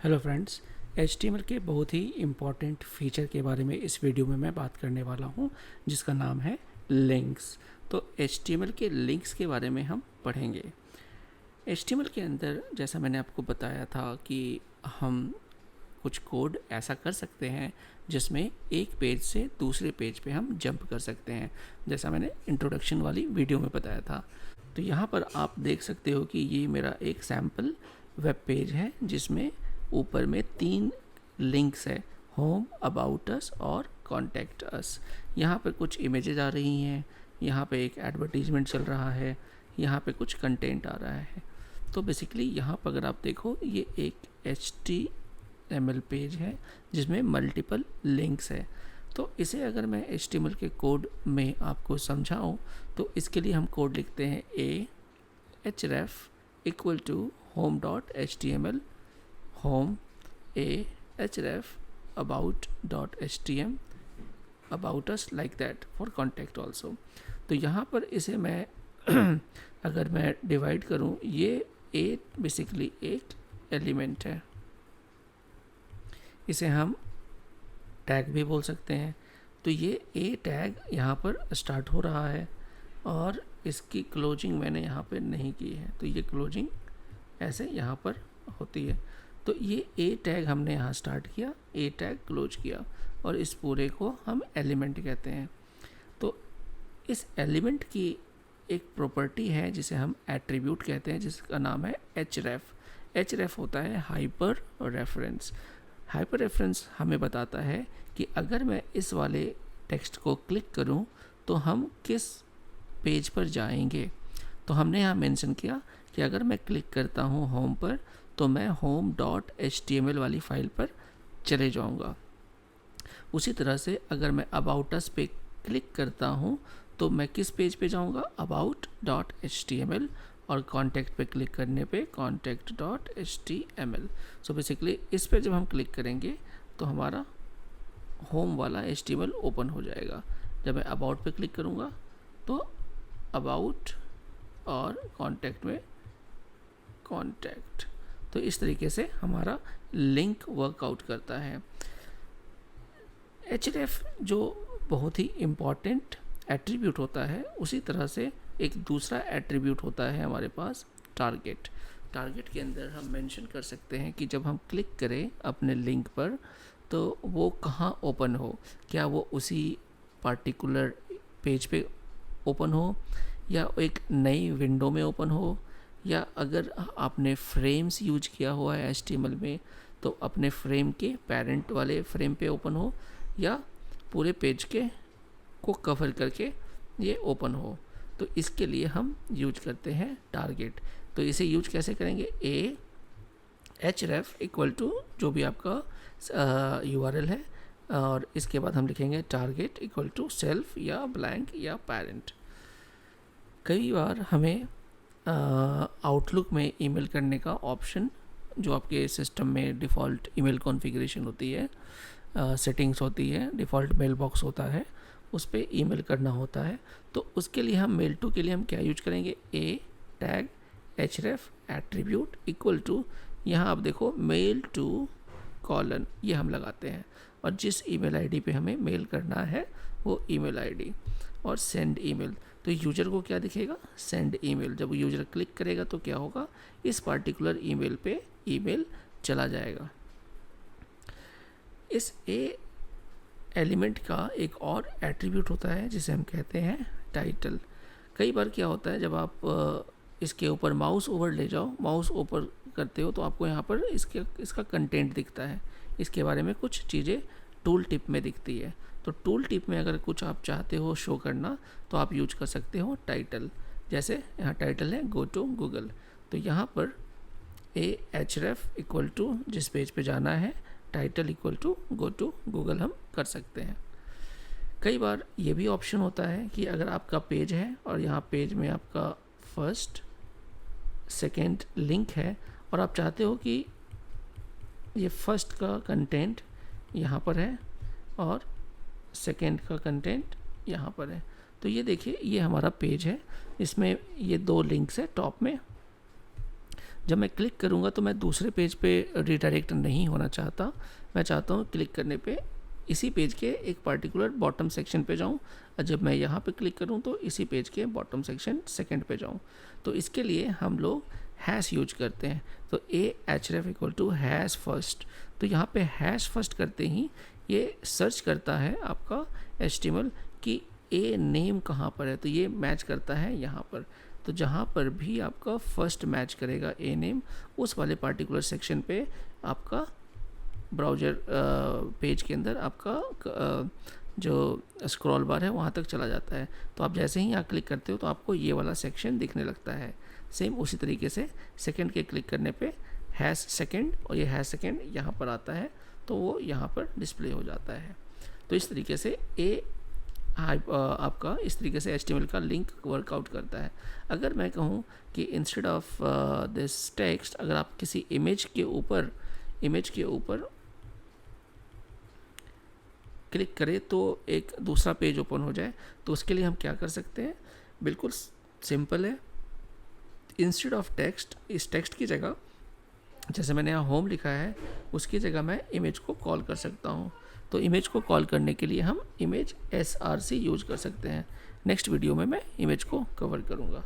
Hello friends, HTML के बहुत ही important feature के बारे में इस वीडियो में मैं बात करने वाला हूँ, जिसका नाम है लिंक्स। तो HTML के लिंक्स के बारे में हम पढ़ेंगे। HTML के अंदर जैसा मैंने आपको बताया था कि हम कुछ कोड ऐसा कर सकते हैं जिसमें एक पेज से दूसरे पेज पे हम जंप कर सकते हैं, जैसा मैंने इंट्रोडक्शन वाली वीडियो में बताया था। तो यहाँ पर आप देख सकते हो कि ये मेरा एक सैम्पल वेब पेज है जिसमें ऊपर में 3 लिंक्स है, होम, अबाउट अस और कॉन्टैक्ट अस। यहाँ पे कुछ इमेजेस आ रही हैं, यहाँ पे एक एडवर्टीजमेंट चल रहा है, यहाँ पे कुछ कंटेंट आ रहा है। तो बेसिकली यहाँ पर अगर आप देखो, ये एक HTML पेज है जिसमें मल्टीपल लिंक्स है। तो इसे अगर मैं HTML के कोड में आपको समझाऊँ तो इसके लिए हम कोड लिखते हैं href equal to home.html, home, href about.html, about us, like that for contact also। तो यहाँ पर इसे मैं अगर मैं डिवाइड करूँ, ये बेसिकली एक एलिमेंट है, इसे हम टैग भी बोल सकते हैं। तो ये ए टैग यहाँ पर स्टार्ट हो रहा है और इसकी क्लोजिंग मैंने यहाँ पे नहीं की है, तो ये क्लोजिंग ऐसे यहाँ पर होती है। तो ये ए टैग हमने यहाँ स्टार्ट किया, ए टैग क्लोज किया, और इस पूरे को हम एलिमेंट कहते हैं। तो इस एलिमेंट की एक प्रॉपर्टी है जिसे हम एट्रीब्यूट कहते हैं, जिसका नाम है href। href होता है हाइपर रेफरेंस। हाइपर रेफरेंस हमें बताता है कि अगर मैं इस वाले टेक्स्ट को क्लिक करूं तो हम किस पेज पर जाएंगे। तो हमने यहाँ मेंशन किया कि अगर मैं क्लिक करता हूँ होम पर तो मैं home.html वाली फाइल पर चले जाऊँगा। उसी तरह से अगर मैं अबाउट अस पे क्लिक करता हूँ तो मैं किस पेज पे जाऊँगा, about.html, और कॉन्टैक्ट पे क्लिक करने पे contact.html। सो बेसिकली इस पे जब हम क्लिक करेंगे तो हमारा होम वाला HTML ओपन हो जाएगा। जब मैं अबाउट पे क्लिक करूँगा तो अबाउट, और कॉन्टैक्ट में कॉन्टैक्ट। तो इस तरीके से हमारा लिंक वर्कआउट करता है। href जो बहुत ही इम्पॉर्टेंट एट्रीब्यूट होता है, उसी तरह से एक दूसरा एट्रीब्यूट होता है हमारे पास, टारगेट। टारगेट के अंदर हम मेंशन कर सकते हैं कि जब हम क्लिक करें अपने लिंक पर तो वो कहाँ ओपन हो, क्या वो उसी पार्टिकुलर पेज पे ओपन हो, या एक नई विंडो में ओपन हो, या अगर आपने फ्रेम्स यूज किया हुआ है HTML में तो अपने फ्रेम के पेरेंट वाले फ्रेम पे ओपन हो, या पूरे पेज के को कवर करके ये ओपन हो। तो इसके लिए हम यूज करते हैं टारगेट। तो इसे यूज कैसे करेंगे, href इक्वल टू जो भी आपका URL है, और इसके बाद हम लिखेंगे टारगेट इक्वल टू सेल्फ या ब्लैंक या पेरेंट। कई बार हमें आउटलुक में ईमेल करने का ऑप्शन, जो आपके सिस्टम में डिफ़ॉल्ट ईमेल कॉन्फ़िगरेशन होती है, सेटिंग्स होती है, डिफ़ॉल्ट मेल बॉक्स होता है, उस पर ईमेल करना होता है। तो उसके लिए हम मेल टू के लिए हम क्या यूज करेंगे, A tag href attribute equal to, यहाँ आप देखो मेल टू कॉलन, ये हम लगाते हैं, और जिस ईमेल आईडी पे हमें मेल करना है वो ईमेल आईडी, और सेंड ईमेल। तो यूज़र को क्या दिखेगा, सेंड ईमेल। जब यूज़र क्लिक करेगा तो क्या होगा, इस पार्टिकुलर ईमेल पे ईमेल चला जाएगा। इस ए एलिमेंट का एक और एट्रीब्यूट होता है जिसे हम कहते हैं टाइटल। कई बार क्या होता है, जब आप इसके ऊपर माउस ओवर ले जाओ, माउस ऊपर करते हो तो आपको यहाँ पर इसका कंटेंट दिखता है, इसके बारे में कुछ चीज़ें टूल टिप में दिखती है। तो टूल टिप में अगर कुछ आप चाहते हो शो करना तो आप यूज कर सकते हो टाइटल। जैसे यहाँ टाइटल है गो टू गूगल, तो यहाँ पर href इक्वल टू जिस पेज पे जाना है, title equal to go to Google हम कर सकते हैं। कई बार ये भी ऑप्शन होता है कि अगर आपका पेज है और यहाँ पेज में आपका फर्स्ट सेकेंड लिंक है और आप चाहते हो कि ये फर्स्ट का कंटेंट यहाँ पर है और सेकेंड का कंटेंट यहाँ पर है। तो ये देखिए, ये हमारा पेज है, इसमें ये 2 लिंक्स है टॉप में। जब मैं क्लिक करूँगा तो मैं दूसरे पेज पे रिडायरेक्ट नहीं होना चाहता, मैं चाहता हूँ क्लिक करने पे इसी पेज के एक पर्टिकुलर बॉटम सेक्शन पे जाऊँ, और जब मैं यहाँ पे क्लिक करूँ तो इसी पेज के बॉटम सेक्शन सेकंड पे जाऊँ। तो इसके लिए हम लोग हैश यूज करते हैं। तो a href equal to hash first. तो यहाँ पे हैश फर्स्ट करते ही ये सर्च करता है आपका HTML कि ए नेम कहाँ पर है, तो ये मैच करता है यहाँ पर। तो जहाँ पर भी आपका फर्स्ट मैच करेगा ए नेम, उस वाले पार्टिकुलर सेक्शन पे आपका ब्राउज़र पेज के अंदर आपका जो स्क्रॉल बार है वहाँ तक चला जाता है। तो आप जैसे ही यहाँ क्लिक करते हो तो आपको ये वाला सेक्शन दिखने लगता है। सेम उसी तरीके से सेकंड के क्लिक करने पे हैश सेकंड, और ये हैश सेकंड यहाँ पर आता है तो वो यहाँ पर डिस्प्ले हो जाता है। तो इस तरीके से आपका इस तरीके से HTML का लिंक वर्कआउट करता है। अगर मैं कहूँ कि इंस्टेड ऑफ दिस टेक्स्ट, अगर आप किसी इमेज के ऊपर क्लिक करें तो एक दूसरा पेज ओपन हो जाए, तो उसके लिए हम क्या कर सकते हैं, बिल्कुल सिंपल है। इंस्टेड ऑफ टेक्स्ट, इस टेक्स्ट की जगह जैसे मैंने यहाँ होम लिखा है उसकी जगह मैं इमेज को कॉल कर सकता हूँ। तो इमेज को कॉल करने के लिए हम इमेज src यूज कर सकते हैं। नेक्स्ट वीडियो में मैं इमेज को कवर करूँगा।